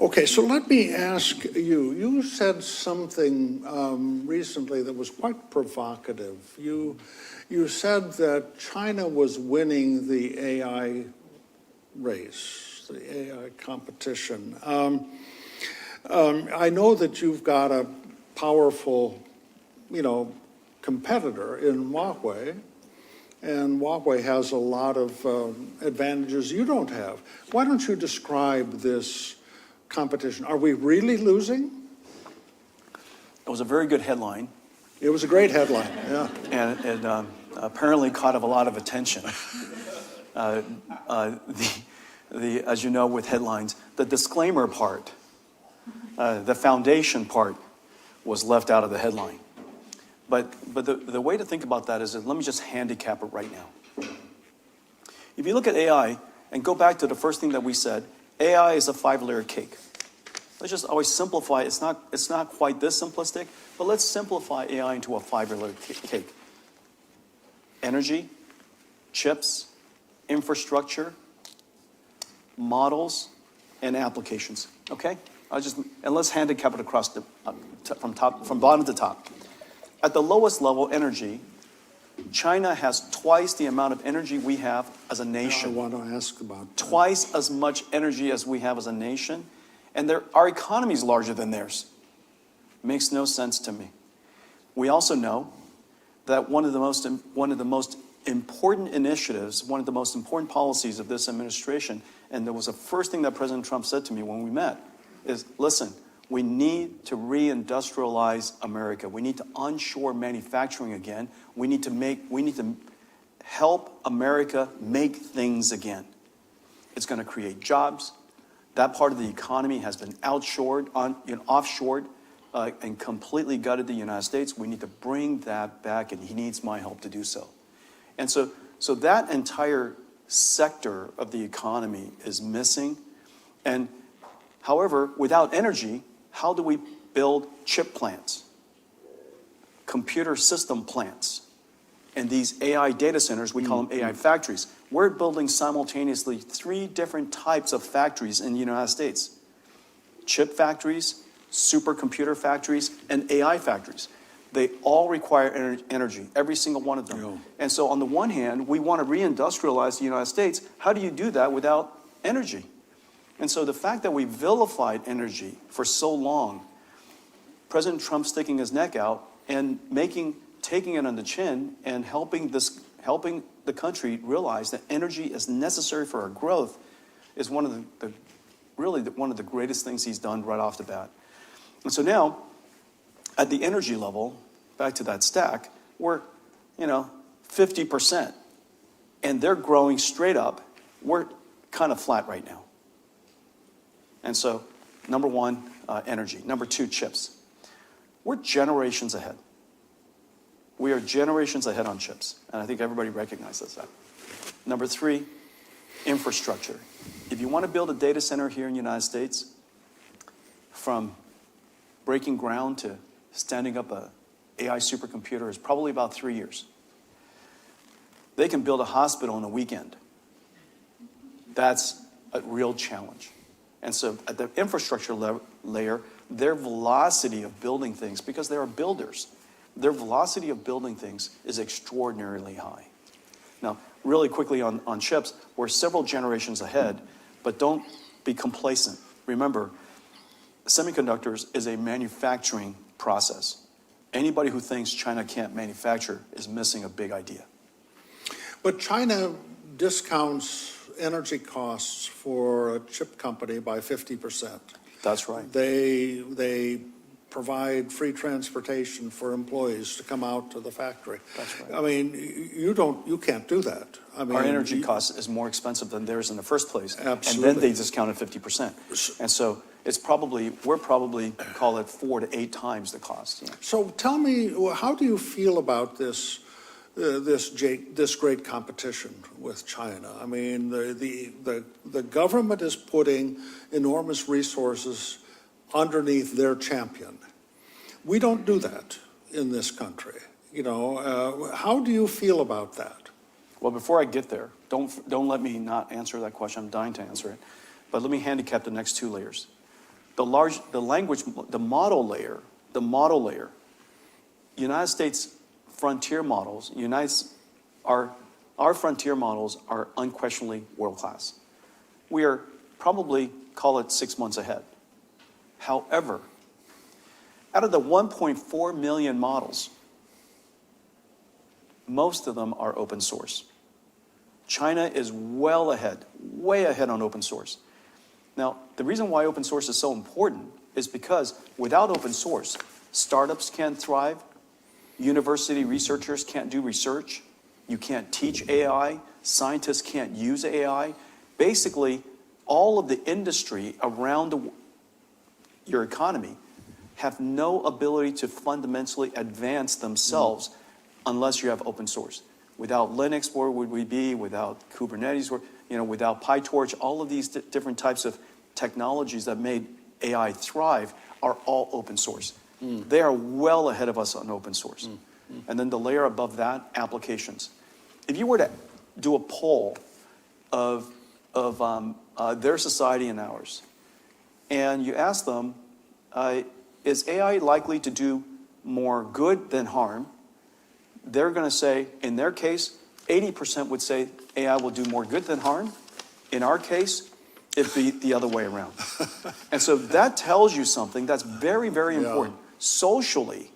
Okay, so let me ask you, you said something recently that was quite provocative. You said that China was winning the AI race, the AI competition. I know that you've got a powerful, competitor in Huawei, and Huawei has a lot of advantages you don't have. Why don't you describe this competition? Are we really losing? It was a very good headline. It was a great headline, yeah. And it apparently caught a lot of attention. As you know, with headlines, the disclaimer part, the foundation part was left out of the headline. But the way to think about that is that let me just handicap it right now. If you look at AI and go back to the first thing that we said, AI is a 5-layer cake. Let's just always simplify. It's not quite this simplistic, but let's simplify AI into a 5-layer cake. Energy, chips, infrastructure, models, and applications. Okay? And let's handicap it across from bottom to top. At the lowest level, energy, China has twice the amount of energy we have as a nation. I want to ask about that. Twice as much energy as we have as a nation, and our economy is larger than theirs. Makes no sense to me. We also know that one of the most important initiatives, one of the most important policies of this administration, and that was the first thing that President Trump said to me when we met, is, listen, we need to reindustrialize America. We need to onshore manufacturing again. We need to help America make things again. It's going to create jobs. That part of the economy has been offshored and completely gutted the United States. We need to bring that back, and he needs my help to do so. And so that entire sector of the economy is missing. And however, without energy, how do we build chip plants, computer system plants, and these AI data centers? We call them AI factories. We're building simultaneously 3 different types of factories in the United States: chip factories, supercomputer factories, and AI factories. They all require energy, every single one of them. Yeah. And so on the one hand, we want to reindustrialize the United States. How do you do that without energy? And so the fact that we vilified energy for so long, President Trump sticking his neck out and taking it on the chin and helping the country realize that energy is necessary for our growth is one of the greatest things he's done right off the bat. And so now, at the energy level, back to that stack, we're 50%, and they're growing straight up. We're kind of flat right now. And so, number 1, energy. Number 2, chips. We're generations ahead. We are generations ahead on chips, and I think everybody recognizes that. Number 3, infrastructure. If you want to build a data center here in the United States, from breaking ground to standing up a AI supercomputer is probably about 3 years. They can build a hospital in a weekend. That's a real challenge. And so at the infrastructure layer, their velocity of building things, because they are builders, their velocity of building things is extraordinarily high. Now, really quickly on chips, we're several generations ahead, but don't be complacent. Remember, semiconductors is a manufacturing process. Anybody who thinks China can't manufacture is missing a big idea. But China discounts energy costs for a chip company by 50%. That's right. They provide free transportation for employees to come out to the factory. That's right. I mean, you can't do that. I mean, our energy cost is more expensive than theirs in the first place. Absolutely. And then they discounted 50%. And so we're probably call it 4 to 8 times the cost. Yeah. So tell me, how do you feel about this great competition with China? I mean, the government is putting enormous resources underneath their champion. We don't do that in this country. How do you feel about that? Well, before I get there, don't let me not answer that question. I'm dying to answer it. But let me handicap the next 2 layers. the model layer, United States frontier models, our frontier models are unquestionably world-class. We are probably, call it 6 months ahead. However, out of the 1.4 million models, most of them are open source. China is well ahead, way ahead on open source. Now, the reason why open source is so important is because without open source, startups can't thrive, university researchers can't do research, you can't teach AI, scientists can't use AI. Basically, all of the industry around your economy have no ability to fundamentally advance themselves unless you have open source. Without Linux, where would we be? Without Kubernetes, without PyTorch, all of these different types of technologies that made AI thrive are all open source. They are well ahead of us on open source. And then the layer above that, applications. If you were to do a poll of their society and ours, and you ask them, is AI likely to do more good than harm? They're going to say, in their case, 80% would say AI will do more good than harm. In our case, it'd be the other way around. And so that tells you something that's very, very important. Socially,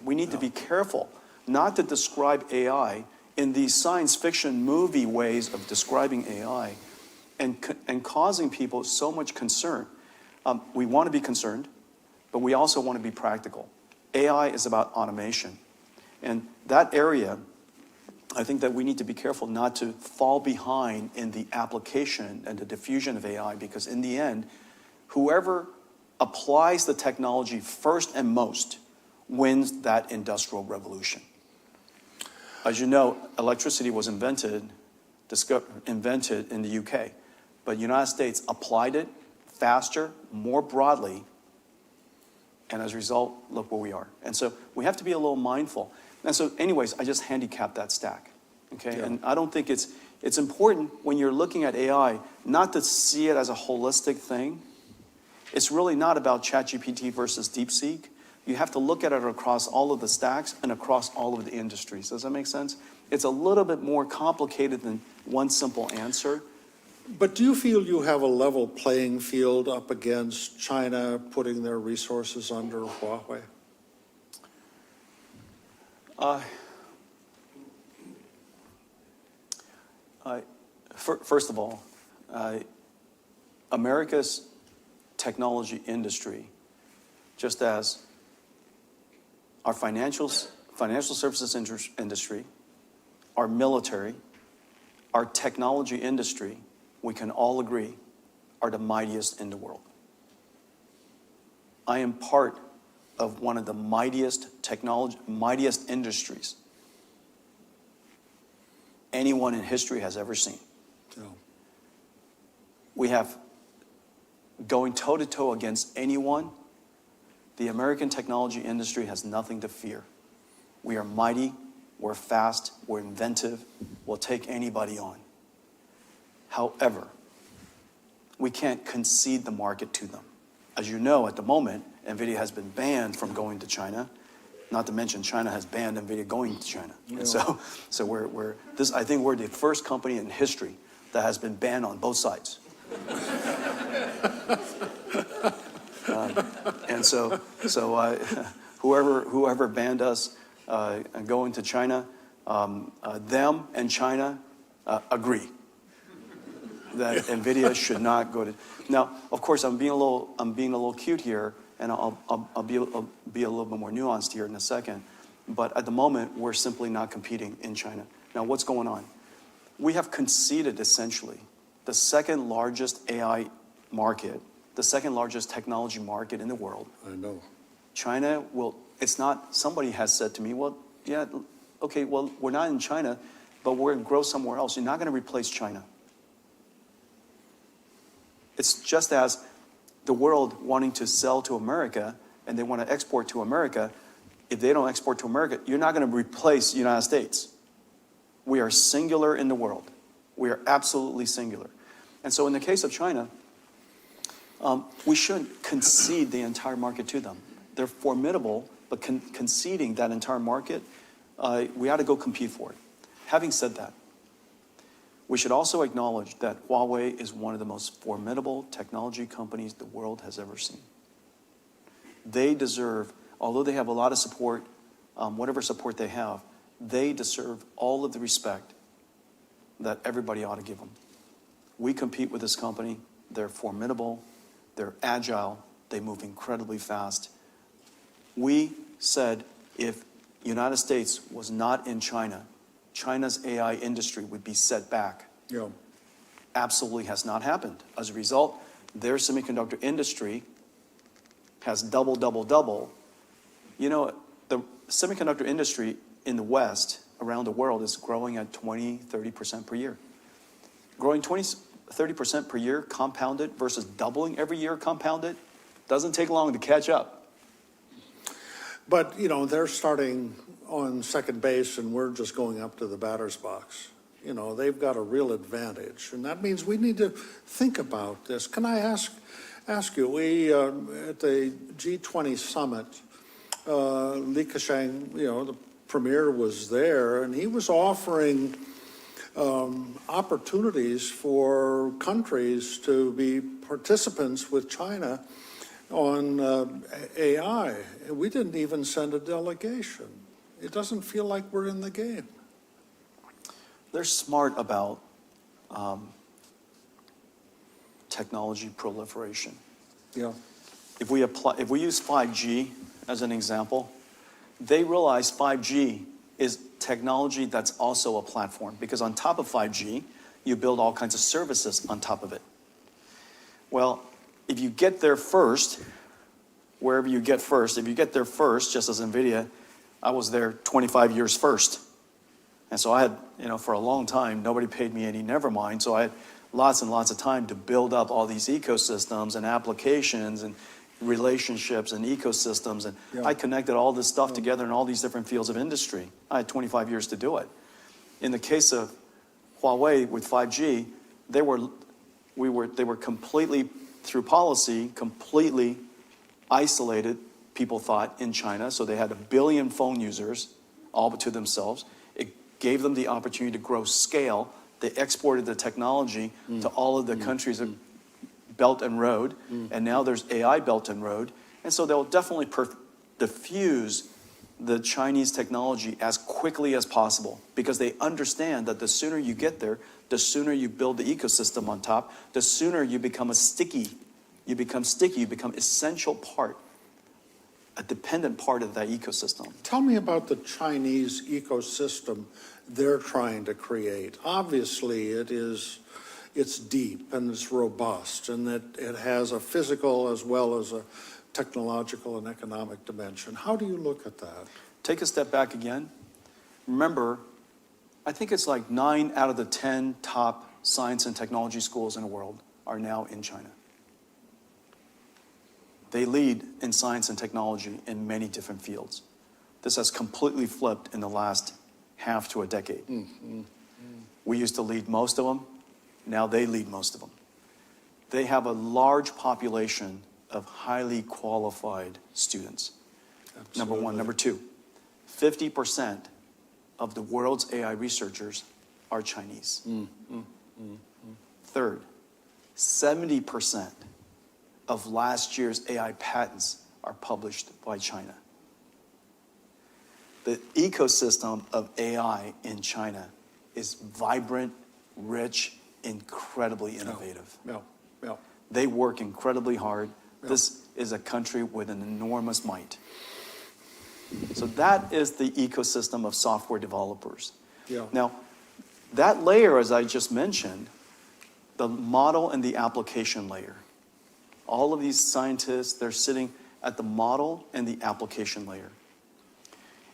we need to be careful not to describe AI in these science fiction movie ways of describing AI and causing people so much concern. We want to be concerned, but we also want to be practical. AI is about automation. And that area, I think that we need to be careful not to fall behind in the application and the diffusion of AI, because in the end, whoever applies the technology first and most wins that industrial revolution. As you know, electricity was invented in the UK, but the United States applied it faster, more broadly, and as a result, look where we are. And so we have to be a little mindful. And so anyways, I just handicapped that stack, okay? Yeah. And I don't think it's important when you're looking at AI not to see it as a holistic thing. It's really not about ChatGPT versus DeepSeek. You have to look at it across all of the stacks and across all of the industries. Does that make sense? It's a little bit more complicated than one simple answer. But do you feel you have a level playing field up against China putting their resources under Huawei? First of all, America's technology industry, just as our financial services industry, our military, our technology industry, we can all agree, are the mightiest in the world. I am part of one of the mightiest industries anyone in history has ever seen. Yeah. We have, going toe-to-toe against anyone, the American technology industry has nothing to fear. We are mighty, we're fast, we're inventive, we'll take anybody on. However, we can't concede the market to them. As you know, at the moment, NVIDIA has been banned from going to China. Not to mention, China has banned NVIDIA going to China. Yeah. And so I think we're the first company in history that has been banned on both sides. And so whoever banned us going to China, them and China agree that NVIDIA should not go to. Now, of course, I'm being a little cute here, and I'll be a little bit more nuanced here in a second. But at the moment, we're simply not competing in China. Now, what's going on? We have conceded essentially the second largest AI market, the second largest technology market in the world. I know. China will. It's not. Somebody has said to me, "Well, yeah, okay. Well, we're not in China, but we're going to grow somewhere else. You're not going to replace China." It's just as the world wanting to sell to America and they want to export to America. If they don't export to America, you're not going to replace the United States. We are singular in the world. We are absolutely singular. And so in the case of China, we shouldn't concede the entire market to them. They're formidable, but conceding that entire market, we ought to go compete for it. Having said that, we should also acknowledge that Huawei is one of the most formidable technology companies the world has ever seen. They deserve, although they have a lot of support, whatever support they have, they deserve all of the respect that everybody ought to give them. We compete with this company. They're formidable. They're agile. They move incredibly fast. We said if United States was not in China, China's AI industry would be set back. Yeah. Absolutely has not happened. As a result, their semiconductor industry has double. You know, the semiconductor industry in the West, around the world, is growing at 20-30% per year. Growing 20-30% per year compounded versus doubling every year compounded doesn't take long to catch up. But, you know, they're starting on second base and we're just going up to the batter's box. You know, they've got a real advantage. And that means we need to think about this. Can I ask you, we, at the G20 summit, Li Keqiang, you know, the premier was there, and he was offering opportunities for countries to be participants with China on AI. We didn't even send a delegation. It doesn't feel like we're in the game. They're smart about technology proliferation. Yeah. If we use 5G as an example, they realize 5G is technology that's also a platform, because on top of 5G, you build all kinds of services on top of it. Well, if you get there first, wherever you get first, if you get there first, just as NVIDIA, I was there 25 years first. And so I had, you know, for a long time, nobody paid me any never mind. So I had lots and lots of time to build up all these ecosystems and applications and relationships and ecosystems. And Yeah. I connected all this stuff together in all these different fields of industry. I had 25 years to do it. In the case of Huawei with 5G, they were completely, through policy, completely isolated, people thought, in China. So they had 1 billion phone users all to themselves. It gave them the opportunity to grow scale. They exported the technology to all of the countries of Belt and Road, and now there's AI Belt and Road. And so they'll definitely diffuse the Chinese technology as quickly as possible, because they understand that the sooner you get there, the sooner you build the ecosystem on top, the sooner you become you become essential part, a dependent part of that ecosystem. Tell me about the Chinese ecosystem they're trying to create. Obviously, it's deep and it's robust, and that it has a physical as well as a technological and economic dimension. How do you look at that? Take a step back again. Remember, I think it's like 9 out of the 10 top science and technology schools in the world are now in China. They lead in science and technology in many different fields. This has completely flipped in the last half to a decade. We used to lead most of them. Now they lead most of them. They have a large population of highly qualified students. Absolutely. Number one. Number two, 50% of the world's AI researchers are Chinese. Third, 70% of last year's AI patents are published by China. The ecosystem of AI in China is vibrant, rich, incredibly innovative. Yeah. They work incredibly hard. This is a country with an enormous might. So that is the ecosystem of software developers. Yeah. Now, that layer, as I just mentioned, the model and the application layer. All of these scientists, they're sitting at the model and the application layer.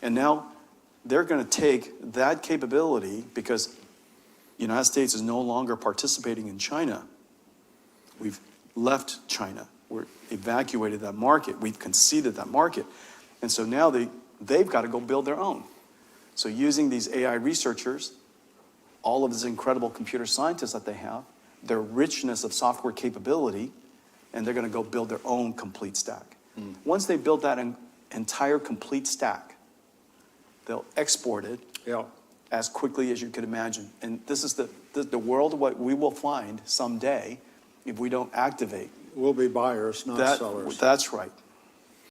And now they're going to take that capability, because the United States is no longer participating in China. We've left China. We're evacuated that market. We've conceded that market. And so now they've got to go build their own. So using these AI researchers, all of this incredible computer scientists that they have, their richness of software capability, and they're going to go build their own complete stack. Once they build that entire complete stack, they'll export it Yeah. as quickly as you could imagine. And this is the world of what we will find someday if we don't activate. We'll be buyers, not sellers. That's right.